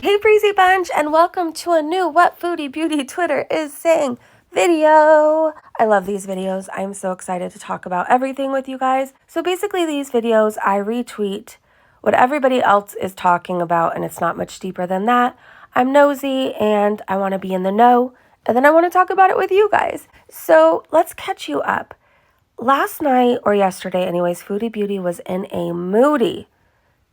Hey Breezy Bunch, and welcome to a new What Foodie Beauty Twitter is Saying video. I love these videos. I'm so excited to talk about everything with you guys. So basically these videos, I retweet what everybody else is talking about, and it's not much deeper than that. I'm nosy and I want to be in the know, and then I want to talk about it with you guys. So let's catch you up. Last night, or yesterday anyways, Foodie Beauty was in a moody,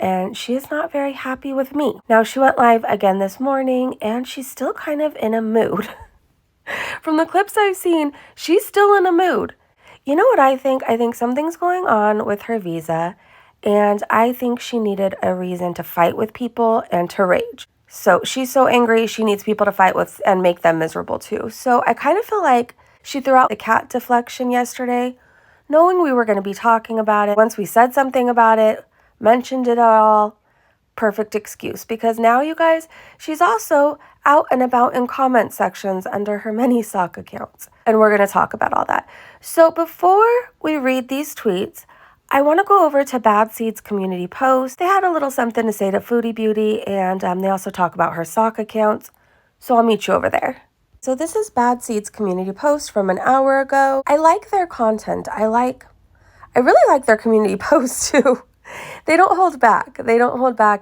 and she is not very happy with me. Now, she went live again this morning, and she's still kind of in a mood. From the clips I've seen, she's still in a mood. You know what I think? I think something's going on with her visa, and I think she needed a reason to fight with people and to rage. So she's so angry, she needs people to fight with and make them miserable too. So I kind of feel like she threw out the cat deflection yesterday, knowing we were going to be talking about it. Once we said something about it, mentioned it all, perfect excuse. Because now, you guys, she's also out and about in comment sections under her many sock accounts. And we're going to talk about all that. So before we read these tweets, I want to go over to BadSeeds community post. They had a little something to say to Foodie Beauty, and they also talk about her sock accounts. So I'll meet you over there. So this is BadSeeds community post from an hour ago. I like their content. I really like their community posts too. They don't hold back.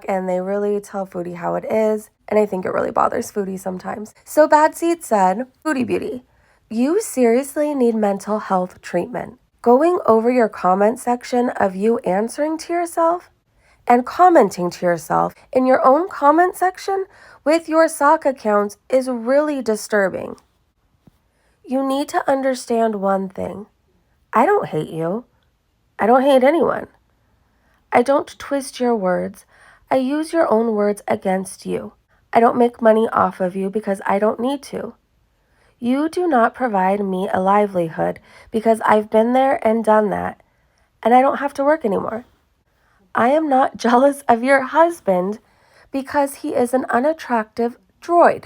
And they really tell Foodie how it is. And I think it really bothers Foodie sometimes. So BadSeeds said, Foodie Beauty, you seriously need mental health treatment. Going over your comment section of you answering to yourself and commenting to yourself in your own comment section with your sock accounts is really disturbing. You need to understand one thing. I don't hate you. I don't hate anyone. I don't twist your words. I use your own words against you. I don't make money off of you because I don't need to. You do not provide me a livelihood because I've been there and done that, and I don't have to work anymore. I am not jealous of your husband because he is an unattractive droid.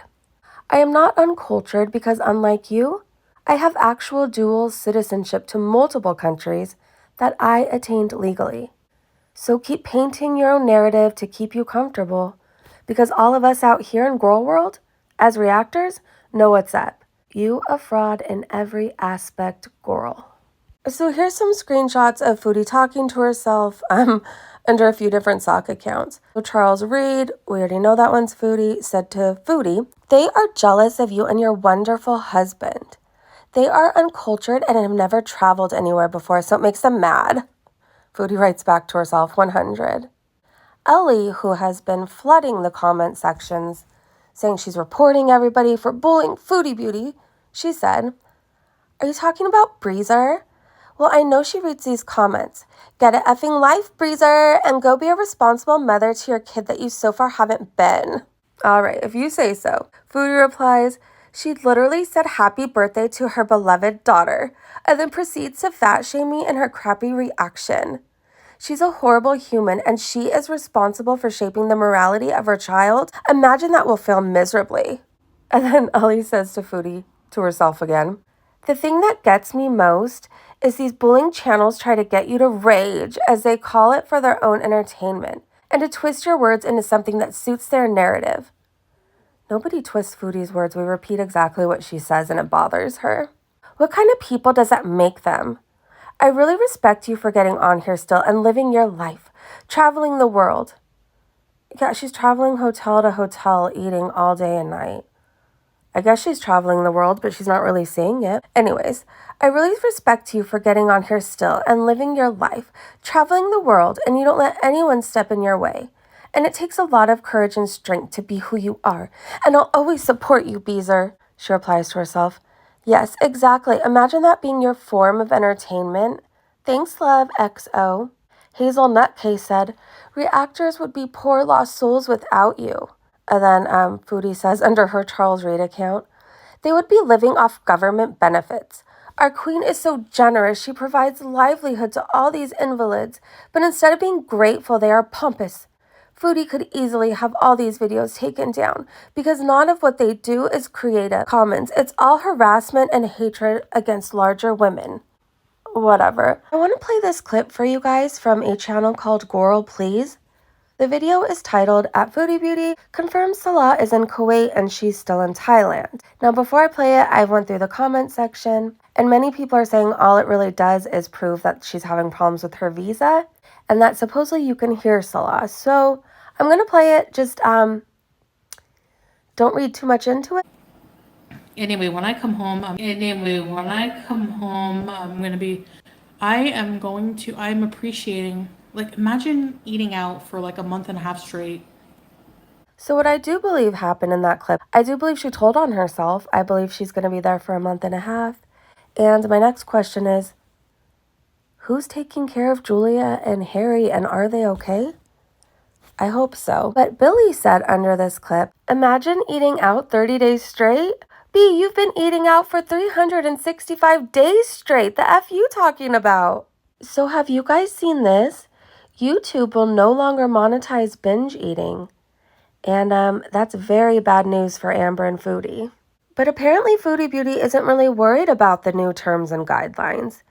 I am not uncultured because, unlike you, I have actual dual citizenship to multiple countries that I attained legally. So keep painting your own narrative to keep you comfortable, because all of us out here in Goral world, as reactors, know what's up. You a fraud in every aspect, Goral. So here's some screenshots of Foodie talking to herself under a few different sock accounts. So Charles Reed, we already know that one's Foodie, said to Foodie, they are jealous of you and your wonderful husband. They are uncultured and have never traveled anywhere before, so it makes them mad. Foodie writes back to herself, 100. Ellie, who has been flooding the comment sections, saying she's reporting everybody for bullying Foodie Beauty, she said, are you talking about Breezer? Well, I know she reads these comments. Get a effing life, Breezer, and go be a responsible mother to your kid that you so far haven't been. All right, if you say so. Foodie replies, she literally said happy birthday to her beloved daughter, and then proceeds to fat shame me in her crappy reaction. She's a horrible human, and she is responsible for shaping the morality of her child. Imagine that will fail miserably. And then Ellie says to Foodie, to herself again, the thing that gets me most is these bullying channels try to get you to rage, as they call it, for their own entertainment, and to twist your words into something that suits their narrative. Nobody twists Foodie's words. We repeat exactly what she says, and it bothers her. What kind of people does that make them? I really respect you for getting on here still and living your life, traveling the world. Yeah, she's traveling hotel to hotel, eating all day and night. I guess she's traveling the world, but she's not really seeing it. Anyways, I really respect you for getting on here still and living your life, traveling the world, and you don't let anyone step in your way. And it takes a lot of courage and strength to be who you are. And I'll always support you, Beezer, she replies to herself. Yes, exactly. Imagine that being your form of entertainment. Thanks, love, XO. Hazel Nutcase said, reactors would be poor lost souls without you. And then Foodie says, under her Charles Reed account, they would be living off government benefits. Our queen is so generous. She provides livelihood to all these invalids. But instead of being grateful, they are pompous. Foodie could easily have all these videos taken down because none of what they do is creative comments. It's all harassment and hatred against larger women. Whatever. I want to play this clip for you guys from a channel called Goral, please. The video is titled, "At Foodie Beauty, confirms Salah is in Kuwait and she's still in Thailand." Now, before I play it, I went through the comment section, and many people are saying all it really does is prove that she's having problems with her visa, and that supposedly you can hear Salah. So I'm going to play it, just don't read too much into it. Anyway, when I come home, I'm appreciating, like, imagine eating out for like a month and a half straight. So what I do believe happened in that clip, I do believe she told on herself. I believe she's going to be there for a month and a half. And my next question is, who's taking care of Julia and Harry, and are they okay? I hope so. But Billy said under this clip, "Imagine eating out 30 days straight. B, you've been eating out for 365 days straight. The F you talking about?" So have you guys seen this? YouTube will no longer monetize binge eating. And that's very bad news for Amber and Foodie. But apparently Foodie Beauty isn't really worried about the new terms and guidelines.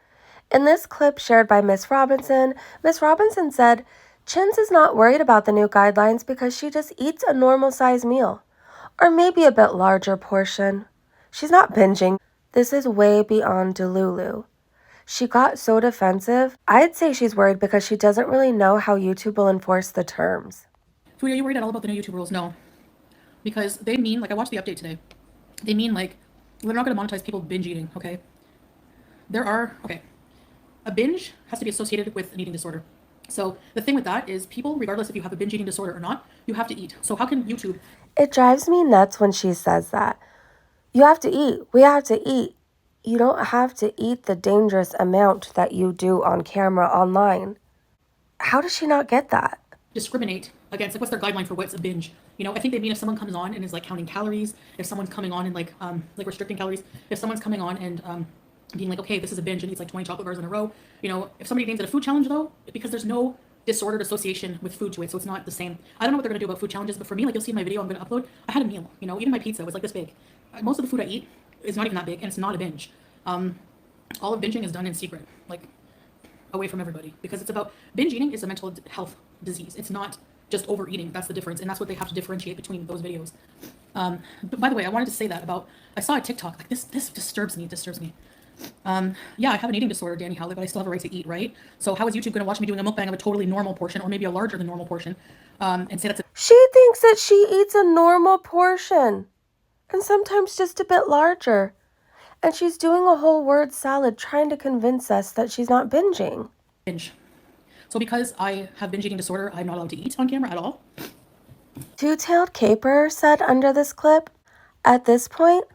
In this clip shared by Miss Robinson said, "Chins is not worried about the new guidelines because she just eats a normal size meal, or maybe a bit larger portion. She's not binging. This is way beyond Delulu." She got so defensive. I'd say she's worried because she doesn't really know how YouTube will enforce the terms. Foodie, are you worried at all about the new YouTube rules? No. Because they mean, like, I watched the update today. They mean, like, they're not going to monetize people binge eating, okay? A binge has to be associated with an eating disorder. So the thing with that is people, regardless if you have a binge eating disorder or not, you have to eat. So how can YouTube... It drives me nuts when she says that. You have to eat. We have to eat. You don't have to eat the dangerous amount that you do on camera online. How does she not get that? discriminate against, like, what's their guideline for what's a binge? You know, I think they mean if someone comes on and is like counting calories, if someone's coming on and like restricting calories, if someone's coming on and being like, okay, this is a binge and eats like 20 chocolate bars in a row. You know, if somebody names it a food challenge though, because there's no disordered association with food to it, so it's not the same. I don't know what they're gonna do about food challenges, but for me, like, you'll see in my video I'm gonna upload, I had a meal. You know, even my pizza was like this big. Most of the food I eat is not even that big, and it's not a binge. All of binging is done in secret, like away from everybody, because it's about binge eating is a mental health disease. It's not just overeating. That's the difference, and that's what they have to differentiate between those videos. But by the way, I wanted to say that about, I saw a TikTok, like this disturbs me. Yeah, I have an eating disorder, Danny Howlett, but I still have a right to eat, right? So how is YouTube going to watch me doing a mukbang of a totally normal portion, or maybe a larger than normal portion, and say that's a... She thinks that she eats a normal portion, and sometimes just a bit larger. And she's doing a whole word salad trying to convince us that she's not binging. binge. So because I have binge eating disorder, I'm not allowed to eat on camera at all. Two-Tailed Caper said under this clip, "At this point,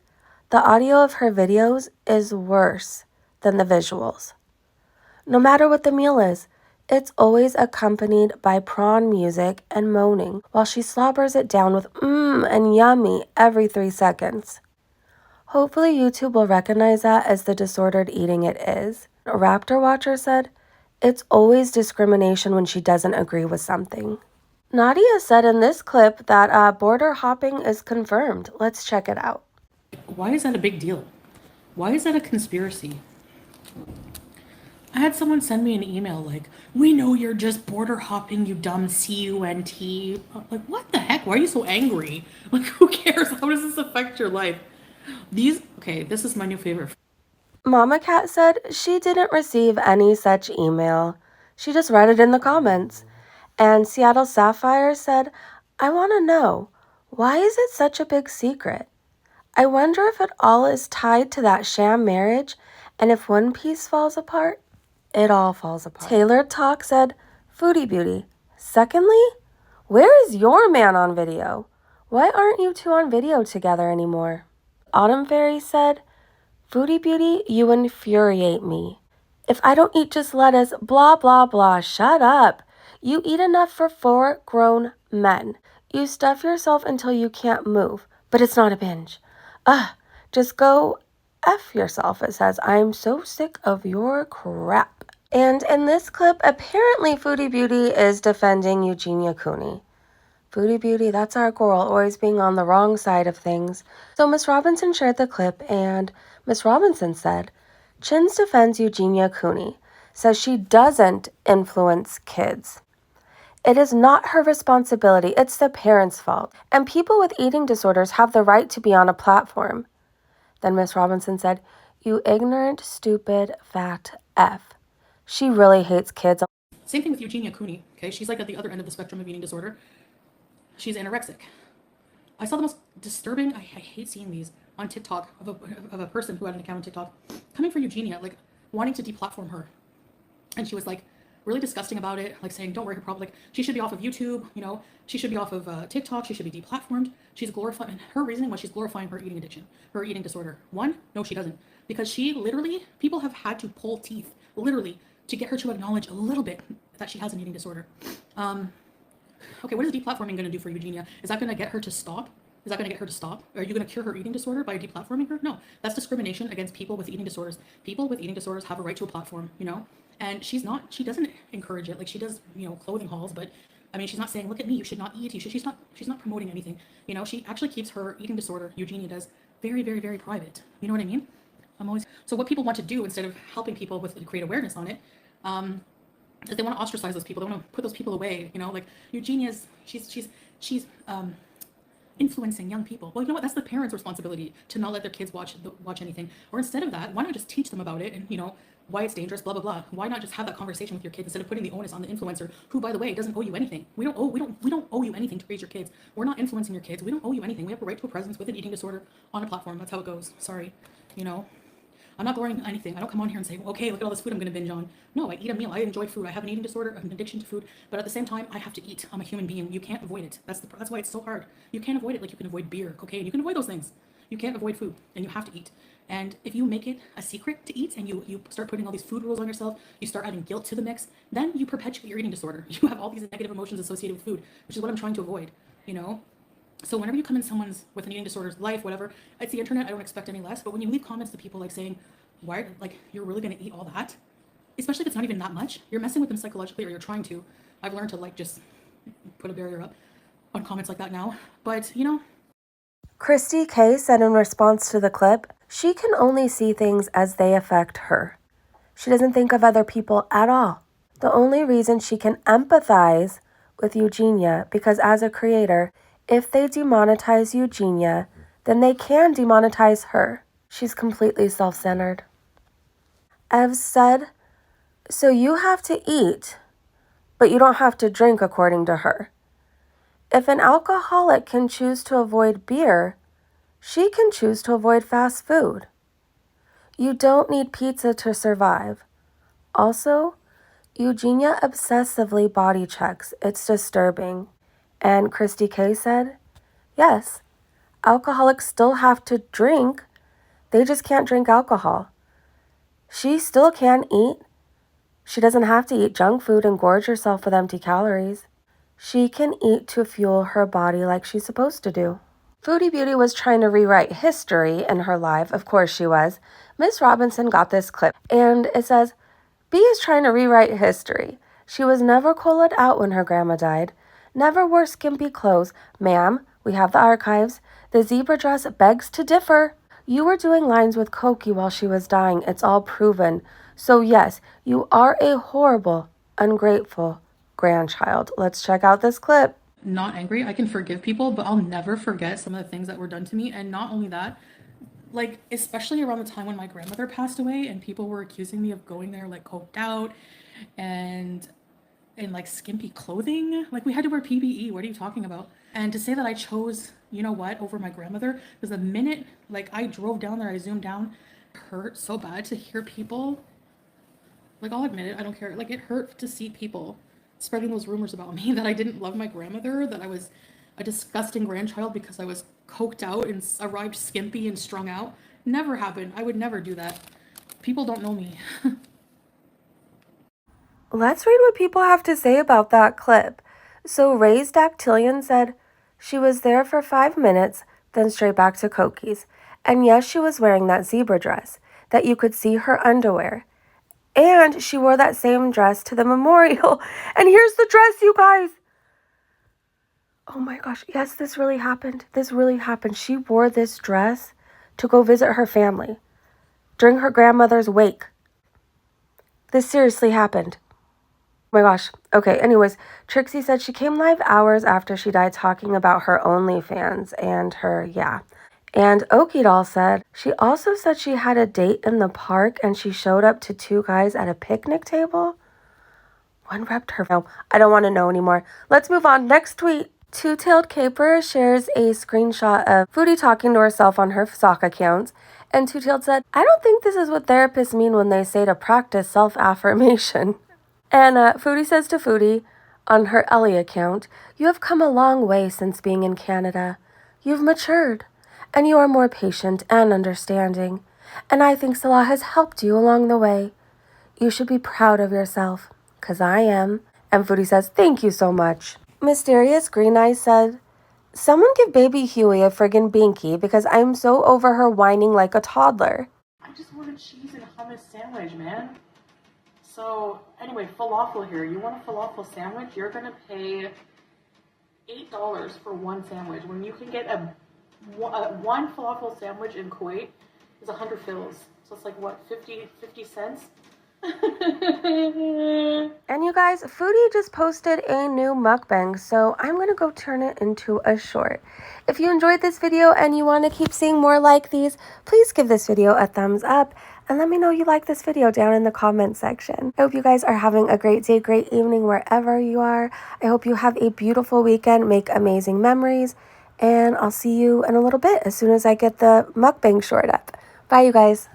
the audio of her videos is worse than the visuals. No matter what the meal is, it's always accompanied by prawn music and moaning while she slobbers it down with and yummy every 3 seconds. Hopefully YouTube will recognize that as the disordered eating it is." Raptor Watcher said, "It's always discrimination when she doesn't agree with something." Nadia said in this clip that border hopping is confirmed. Let's check it out. Why is that a big deal? Why is that a conspiracy? I had someone send me an email like, "We know you're just border hopping, you dumb cunt." Like, what the heck? Why are you so angry? Like, who cares? How does this affect your life? Okay, this is my new favorite. Mama Cat said she didn't receive any such email. She just read it in the comments. And Seattle Sapphire said, "I want to know, why is it such a big secret? I wonder if it all is tied to that sham marriage, and if one piece falls apart, it all falls apart." Tailored Talk said, "Foodie Beauty. Secondly, where is your man on video? Why aren't you two on video together anymore?" Autumn Fairy said, "Foodie Beauty, you infuriate me. If I don't eat just lettuce, blah, blah, blah, shut up. You eat enough for 4 grown men. You stuff yourself until you can't move, but it's not a binge. Just go F yourself," it says. "I'm so sick of your crap." And in this clip, apparently Foodie Beauty is defending Eugenia Cooney. Foodie Beauty, that's our Goral, always being on the wrong side of things. So Miss Robinson shared the clip, and Miss Robinson said, "Chins defends Eugenia Cooney, says she doesn't influence kids. It is not her responsibility, it's the parents' fault. And people with eating disorders have the right to be on a platform. Then Miss Robinson said, "You ignorant, stupid, fat F." She really hates kids. Same thing with Eugenia Cooney, okay? She's like at the other end of the spectrum of eating disorder. She's anorexic. I saw the most disturbing, I hate seeing these on TikTok of a person who had an account on TikTok coming for Eugenia, like wanting to deplatform her. And she was like really disgusting about it, like saying, don't worry, her problem, like she should be off of YouTube, you know, she should be off of TikTok, she should be deplatformed. She's glorifying, and her reasoning was she's glorifying her eating addiction, her eating disorder. One, no, she doesn't. Because she literally, people have had to pull teeth, literally, to get her to acknowledge a little bit that she has an eating disorder. Okay, what is deplatforming going to do for Eugenia? Is that going to get her to stop? Is that going to get her to stop? Are you going to cure her eating disorder by deplatforming her? No, that's discrimination against people with eating disorders. People with eating disorders have a right to a platform, you know? And she doesn't encourage it. Like she does, you know, clothing hauls, but I mean, she's not saying, look at me, you should not eat. She's not promoting anything. You know, she actually keeps her eating disorder, Eugenia does, very, very, very private. You know what I mean? So what people want to do instead of helping people with create awareness on it, is they want to ostracize those people. They want to put those people away. You know, like Eugenia's, she's influencing young people. Well, you know what? That's the parents' responsibility to not let their kids watch anything. Or instead of that, why not just teach them about it and, you know, why it's dangerous, blah, blah, blah. Why not just have that conversation with your kids instead of putting the onus on the influencer, who, by the way, doesn't owe you anything. We don't owe you anything to raise your kids. We're not influencing your kids. We don't owe you anything. We have a right to a presence with an eating disorder on a platform. That's how it goes. Sorry. You know, I'm not throwing anything. I don't come on here and say, okay, look at all this food I'm going to binge on. No, I eat a meal. I enjoy food. I have an eating disorder. I have an addiction to food. But at the same time, I have to eat. I'm a human being. You can't avoid it. That's why it's so hard. You can't avoid it like you can avoid beer, cocaine. You can avoid those things. You can't avoid food, and you have to eat. And if you make it a secret to eat and you start putting all these food rules on yourself, you start adding guilt to the mix, then you perpetuate your eating disorder. You have all these negative emotions associated with food, which is what I'm trying to avoid, you know? So whenever you come in someone's with an eating disorder's life, whatever, it's the internet, I don't expect any less. But when you leave comments to people like saying, why, like, you're really going to eat all that? Especially if it's not even that much, you're messing with them psychologically, or you're trying to. I've learned to, like, just put a barrier up on comments like that now. But, you know. Christy K said in response to the clip, she can only see things as they affect her. She doesn't think of other people at all. The only reason she can empathize with Eugenia, because as a creator, if they demonetize Eugenia, then they can demonetize her. She's completely self-centered. Ev said, so you have to eat, but you don't have to drink according to her. If an alcoholic can choose to avoid beer, she can choose to avoid fast food. You don't need pizza to survive. Also, Eugenia obsessively body checks. It's disturbing. And Christy K said, yes, alcoholics still have to drink. They just can't drink alcohol. She still can eat. She doesn't have to eat junk food and gorge herself with empty calories. She can eat to fuel her body like she's supposed to do. Foodie Beauty was trying to rewrite history in her live. Of course she was. Miss Robinson got this clip, and it says, B is trying to rewrite history. She was never colored out when her grandma died. Never wore skimpy clothes. Ma'am, we have the archives. The zebra dress begs to differ. You were doing lines with Cokie while she was dying. It's all proven. So yes, you are a horrible, ungrateful grandchild. Let's check out this clip. Not angry. I can forgive people, but I'll never forget some of the things that were done to me. And not only that, like, especially around the time when my grandmother passed away and people were accusing me of going there like coked out and in like skimpy clothing. Like, we had to wear PPE. What are you talking about? And to say that I chose, you know what, over my grandmother, because the minute like I drove down there, I zoomed down, it hurt so bad to hear people, like, I'll admit it, I don't care, like, it hurt to see people spreading those rumors about me that I didn't love my grandmother, that I was a disgusting grandchild because I was coked out and arrived skimpy and strung out. Never happened. I would never do that. People don't know me. Let's read what people have to say about that clip. So Ray's Dactylian said, she was there for 5 minutes, then straight back to Cokie's. And yes, she was wearing that zebra dress, that you could see her underwear. And she wore that same dress to the memorial. And here's the dress, you guys. Oh my gosh. Yes, this really happened. This really happened. She wore this dress to go visit her family during her grandmother's wake. This seriously happened. Oh my gosh. Okay, anyways, Trixie said she came live hours after she died talking about her OnlyFans and her, yeah. And Okie Doll said she also said she had a date in the park and she showed up to 2 guys at a picnic table. One repped her. No, I don't want to know anymore. Let's move on. Next tweet. Two-Tailed Caper shares a screenshot of Foodie talking to herself on her sock account. And Two-Tailed said, I don't think this is what therapists mean when they say to practice self-affirmation. And Foodie says to Foodie on her Ellie account, you have come a long way since being in Canada. You've matured, and you are more patient and understanding. And I think Salah has helped you along the way. You should be proud of yourself, 'cause I am. And Foodie says, thank you so much. Mysterious Green Eyes said, someone give baby Huey a friggin' binky because I'm so over her whining like a toddler. I just want a cheese and hummus sandwich, man. So, anyway, falafel here. You want a falafel sandwich? You're gonna pay $8 for one sandwich when you can get one falafel sandwich in Kuwait is 100 fils. So it's like, what, 50 cents? And you guys, Foodie just posted a new mukbang, so I'm going to go turn it into a short. If you enjoyed this video and you want to keep seeing more like these, please give this video a thumbs up and let me know you like this video down in the comment section. I hope you guys are having a great day, great evening wherever you are. I hope you have a beautiful weekend, make amazing memories, and I'll see you in a little bit as soon as I get the mukbang short up. Bye, you guys.